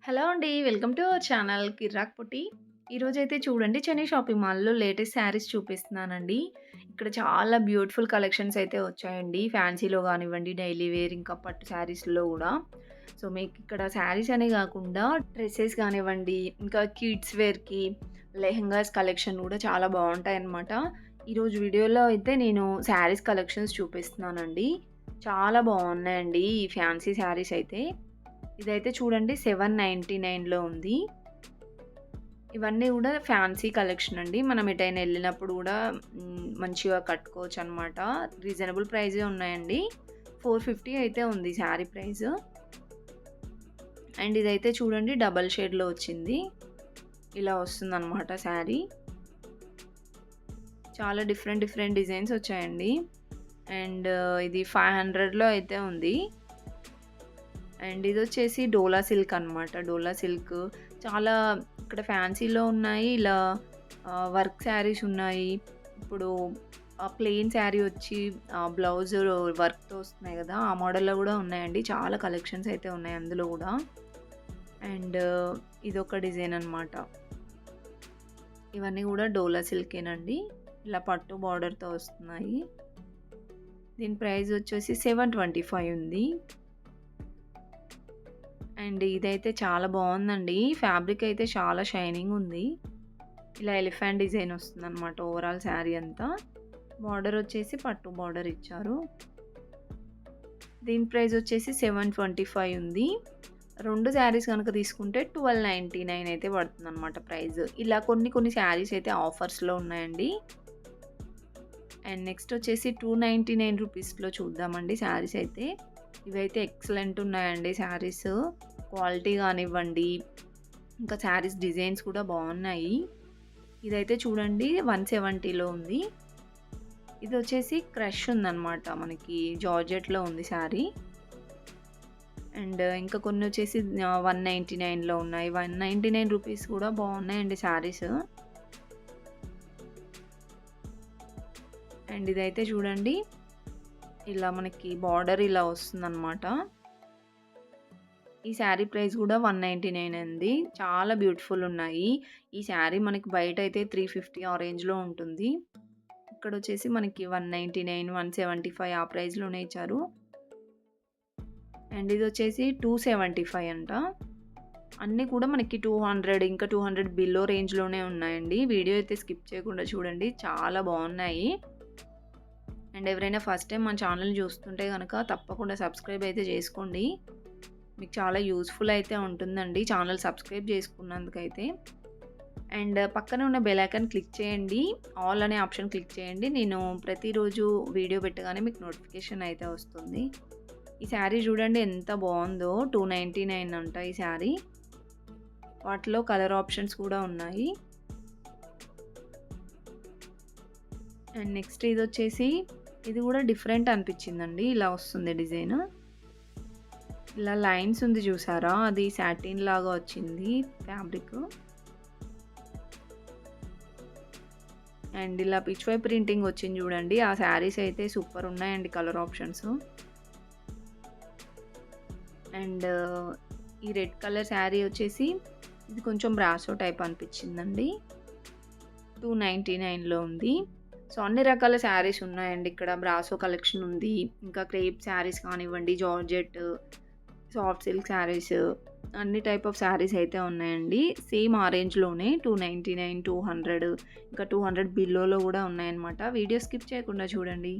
Hello అండి. Welcome to our channel కిర్రాక్ పుట్టి. ఈరోజైతే చూడండి చెన్నై షాపింగ్ మాల్‌లో లేటెస్ట్ శారీస్ చూపిస్తున్నానండి. ఇక్కడ చాలా బ్యూటిఫుల్ కలెక్షన్స్ అయితే వచ్చాయండి. ఫ్యాన్సీలో గానివ్వండి, డైలీ వేర్ ఇంకా పట్టు శారీస్‌లో గూడా. సో, మీకిక్కడ శారీస్ అనే గాకుండా డ్రెసెస్ గానివ్వండి, ఇంకా కిడ్స్ వేర్‌కి లెహెంగాస్ కలెక్షన్ గూడా చాలా బావుంటాయన్నమాట. ఈరోజు వీడియోలో అయితే నేను శారీస్ కలెక్షన్స్ చూపిస్తున్నానండి. చాలా బావున్నాయండి ఈ ఫ్యాన్సీ శారీస్ అయితే. ఇదైతే చూడండి 799లో ఉంది. ఇవన్నీ గూడా ఫ్యాన్సీ కలెక్షన్ అండి. మనం ఎటైనా ఎళ్ళినప్పుడు గూడా మంచిగా కట్టుకోవచ్చనమాట. రీజనబుల్ ప్రైజే ఉన్నాయండి. 450 అయితే ఉంది శారీ ప్రైస్. అండ్ ఇదైతే చూడండి డబల్ షేడ్‌లో వచ్చింది. ఇలా వస్తుందనమాట శారీ. చాలా డిఫరెంట్ డిఫరెంట్ డిజైన్స్ వచ్చాయండి. అండ్ ఇది 500లో అయితే ఉంది. అండ్ ఇదొచ్చేసి డోలా సిల్క్ అనమాట. డోలా సిల్క్ చాలా ఇక్కడ ఫ్యాన్సీలో ఉన్నాయి. ఇలా వర్క్ శారీస్ ఉన్నాయి. ఇప్పుడు ప్లెయిన్ శారీ వచ్చి బ్లౌజ్ వర్క్‌తో వస్తున్నాయి గదా! ఆ మోడల్‌లో గూడా ఉన్నాయండి. చాలా కలెక్షన్స్ అయితే ఉన్నాయి అందులో గూడా. అండ్ ఇదొక డిజైన్ అనమాట. ఇవన్నీ గూడా డోలా సిల్కేనండి. ఇలా పట్టు బార్డర్‌తో వస్తున్నాయి. దీని ప్రైస్ వచ్చేసి 725 ఉంది. అండ్ ఇదైతే చాలా బావుందండి. ఫ్యాబ్రిక్ అయితే చాలా షైనింగ్ ఉంది. ఇలా ఎలిఫెంట్ డిజైన్ వస్తుందన్నమాట ఓవరాల్ శారీ అంతా. బార్డర్ వచ్చేసి పట్టు బార్డర్ ఇచ్చారు. దీని ప్రైస్ వచ్చేసి 725 ఉంది. 2 శారీస్ గనుక తీసుకుంటే 1299 అయితే పడుతుందన్నమాట ప్రైస్. ఇలా కొన్ని కొన్ని శారీస్ అయితే ఆఫర్స్‌లో ఉన్నాయండి. అండ్ నెక్స్ట్ వచ్చేసి 299 రూపీస్‌లో చూద్దామండి శారీస్ అయితే. ఇవైతే ఎక్సలెంట్ ఉన్నాయండి శారీస్. క్వాలిటీ గానివ్వండి, ఇంకా శారీస్ డిజైన్స్ కూడా బావున్నాయి. ఇదైతే చూడండి 170లో ఉంది. ఇదొచ్చేసి క్రష్ ఉందనమాట. మనకి జార్జెట్‌లో ఉంది శారీ. అండ్ ఇంకా కొన్ని వచ్చేసి 199లో ఉన్నాయి. 199 రూపీస్ కూడా బావున్నాయండి శారీస్. అండ్ ఇదైతే చూడండి ఇలా మనకి బార్డర్ ఇలా వస్తుందనమాట. ఈ శారీ ప్రైస్ కూడా 199 అండి. చాలా బ్యూటిఫుల్ ఉన్నాయి. ఈ శారీ మనకి బయట అయితే 350 ఆ రేంజ్‌లో ఉంటుంది. ఇక్కడొచ్చేసి మనకి 199, 175 ఆ ప్రైస్‌లోనే ఇచ్చారు. అండ్ ఇదొచ్చేసి 275 అంట. అన్నీ కూడా మనకి 200 ఇంకా 200 బిలో రేంజ్‌లోనే ఉన్నాయండి. వీడియో అయితే స్కిప్ చేయకుండా చూడండి. చాలా బావున్నాయి. అండ్ ఎవరైనా ఫస్ట్ టైం మన ఛానల్‌ని చూస్తుంటే గనక తప్పకుండా సబ్స్క్రైబ్ అయితే చేసుకోండి. మీకు చాలా యూజ్‌ఫుల్ అయితే ఉంటుందండి ఛానల్ సబ్స్క్రైబ్ చేసుకున్నందుకైతే. అండ్ పక్కనే ఉన్న బెల్ ఐకాన్ క్లిక్ చేయండి. ఆల్ అనే ఆప్షన్ క్లిక్ చేయండి. నేను ప్రతిరోజు వీడియో పెట్టగానే మీకు నోటిఫికేషన్ అయితే వస్తుంది. ఈ శారీ చూడండి ఎంత బావుందో. 299 అంట ఈ శారీ. వాటిలో కలర్ ఆప్షన్స్ కూడా ఉన్నాయి. అండ్ నెక్స్ట్ ఇదొచ్చేసి ఇది కూడా డిఫరెంట్ అనిపించిందండి. ఇలా వస్తుంది డిజైన్. ఇలా లైన్స్ ఉంది చూసారా? అది సాటిన్ లాగా వచ్చింది ఫ్యాబ్రిక్. అండ్ ఇలా పిచ్ వై ప్రింటింగ్ వచ్చింది చూడండి. ఆ శారీస్ అయితే సూపర్ ఉన్నాయండి కలర్ ఆప్షన్స్. అండ్ ఈ రెడ్ కలర్ శారీ వచ్చేసి ఇది కొంచెం బ్రాసో టైప్ అనిపించిందండి. 299లో ఉంది. సో, అన్ని రకాల శారీస్ ఉన్నాయండి ఇక్కడ. బ్రాసో కలెక్షన్ ఉంది. ఇంకా క్రేప్ శారీస్ కానివ్వండి, జార్జెట్, సాఫ్ట్ సిల్క్ శారీస్ అన్ని టైప్ ఆఫ్ శారీస్ అయితే ఉన్నాయండి. సేమ్ ఆ రేంజ్‌లోనే 299, 200 ఇంకా 200 బిలోలో కూడా ఉన్నాయన్నమాట. వీడియో స్కిప్ చేయకుండా చూడండి.